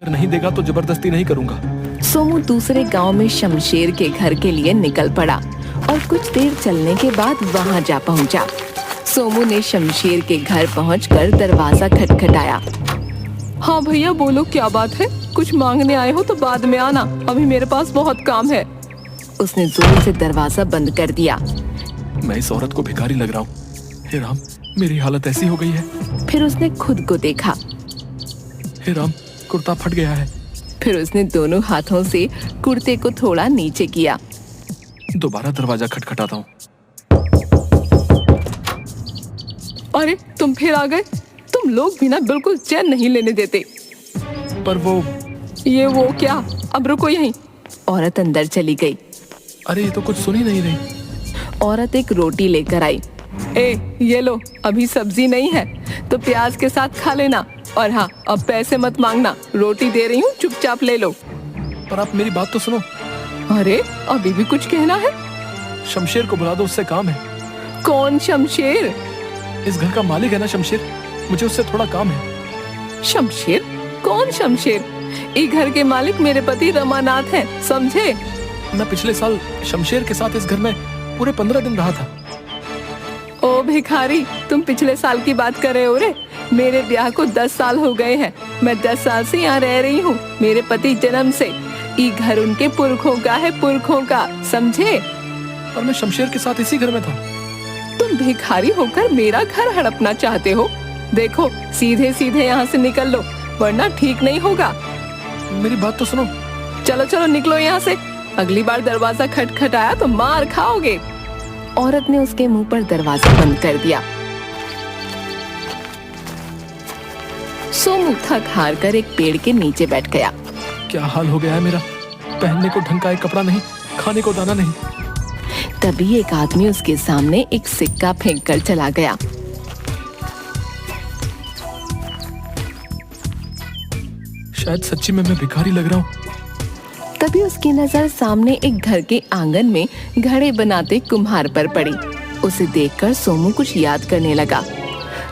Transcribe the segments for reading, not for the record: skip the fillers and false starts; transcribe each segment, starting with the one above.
अगर नहीं देगा तो जबरदस्ती नहीं करूंगा। सोमू दूसरे गांव में शमशेर के घर के लिए निकल पड़ा और कुछ देर चलने के बाद वहां जा पहुंचा। सोमू ने शमशेर के घर पहुंचकर दरवाजा खटखटाया। हाँ भैया बोलो, क्या बात है? कुछ मांगने आए हो तो बाद में आना, अभी मेरे पास बहुत काम है। उसने जोर से दरवाजा बंद कर दिया। मैं इस औरत को भिखारी लग रहा हूँ। हे राम, मेरी हालत ऐसी हो गई है। फिर उसने खुद को देखा। हे राम, कुर्ता फट गया है। फिर उसने दोनों हाथों से कुर्ते को थोड़ा नीचे किया। दोबारा दरवाजा खटखटाता हूँ। अरे तुम फिर आ गए। तुम लोग भी ना बिल्कुल चैन नहीं लेने देते। पर वो क्या? अब रुको यहीं। औरत अंदर चली गई। अरे ये तो कुछ सुन ही नहीं रही। औरत एक रोटी लेकर आई। ये लो, अभी सब्जी नहीं है तो प्याज के साथ खा लेना, और हाँ अब पैसे मत मांगना, रोटी दे रही हूँ, चुपचाप ले लो। पर आप मेरी बात तो सुनो। अरे अभी भी कुछ कहना है? शमशेर को बुला दो, उससे काम है। कौन शमशेर? इस घर का मालिक है ना शमशेर, मुझे उससे थोड़ा काम है। शमशेर? कौन शमशेर? इस घर के मालिक मेरे पति रमानाथ हैं, समझे? मैं पिछले साल शमशेर के साथ इस घर में पूरे 15 दिन रहा था। ओ भिखारी, तुम पिछले साल की बात कर रहे हो रे? मेरे ब्याह को 10 साल हो गए हैं। मैं 10 साल से यहाँ रह रही हूँ। मेरे पति जन्म से। ये घर उनके पुरखों का है, पुरखों का, समझे? पर मैं शमशेर के साथ इसी घर में था। तुम भिखारी होकर मेरा घर हड़पना चाहते हो? देखो, सीधे सीधे यहाँ से निकल लो, वरना ठीक नहीं होगा। मेरी बात तो सुनो। चलो चलो निकलो यहाँ से। अगली बार दरवाजा खटखटाया तो मार खाओगे। औरत ने उसके मुंह पर दरवाजा बंद कर दिया। सोमू थक हार कर एक पेड़ के नीचे बैठ गया। क्या हाल हो गया है मेरा। पहनने को ढंग का एक कपड़ा नहीं, खाने को दाना नहीं। तभी एक आदमी उसके सामने एक सिक्का फेंक कर चला गया। शायद सच्ची में मैं भिखारी लग रहा हूँ। तभी उसकी नजर सामने एक घर के आंगन में घड़े बनाते कुम्हार पर पड़ी। उसे देखकर सोमू कुछ याद करने लगा।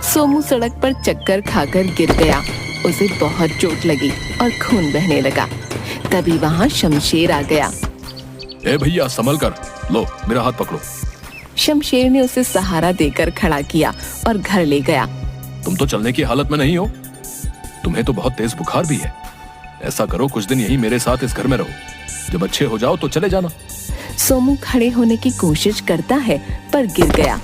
सोमू सड़क पर चक्कर खाकर गिर गया। उसे बहुत चोट लगी और खून बहने लगा। तभी वहाँ शमशेर आ गया। ए भैया, संभल कर, लो मेरा हाथ पकड़ो। शमशेर ने उसे सहारा देकर खड़ा किया और घर ले गया। तुम तो चलने की हालत में नहीं हो। तुम्हें तो बहुत तेज बुखार भी है। ऐसा करो, कुछ दिन यहीं मेरे साथ इस घर में रहो। जब अच्छे हो जाओ तो चले जाना। सोमू खड़े होने की कोशिश करता है पर गिर गया।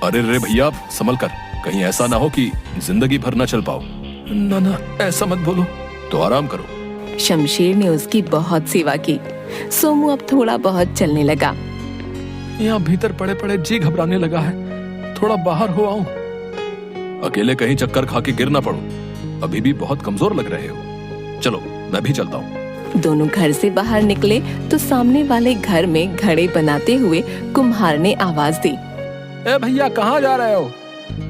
अरे रे भैया, संभल कर, कहीं ऐसा ना हो कि जिंदगी भर न चल पाओ। ना ना, ऐसा मत बोलो। तो आराम करो। शमशेर ने उसकी बहुत सेवा की। सोमू अब थोड़ा बहुत चलने लगा। यहाँ भीतर पड़े पड़े जी घबराने लगा है। थोड़ा बाहर हो आऊं। अकेले कहीं चक्कर खा के गिर ना पड़ो। अभी भी बहुत कमजोर लग रहे हो। चलो मैं भी चलता हूँ। दोनों घर से बाहर निकले तो सामने वाले घर में घड़े बनाते हुए कुम्हार ने आवाज दी। ए भैया, कहाँ जा रहे हो?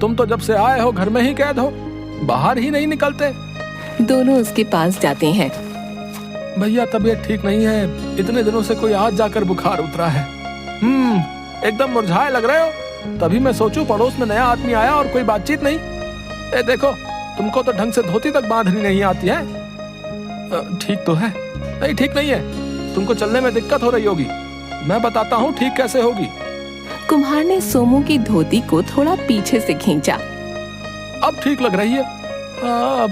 तुम तो जब से आए हो घर में ही कैद हो, बाहर ही नहीं निकलते। दोनों उसके पास जाते हैं। भैया तबीयत ठीक नहीं है। इतने दिनों से कोई आज जाकर बुखार उतरा है। एकदम मुरझाए लग रहे हो। तभी मैं सोचूं पड़ोस में नया आदमी आया और कोई बातचीत नहीं। ए देखो, तुमको तो ढंग से धोती तक बांधनी नहीं आती है। ठीक तो है? नहीं, ठीक नहीं है। तुमको चलने में दिक्कत हो रही होगी। मैं बताता हूँ ठीक कैसे होगी। कुम्हार ने सोमू की धोती को थोड़ा पीछे से खींचा। अब ठीक लग रही है। अब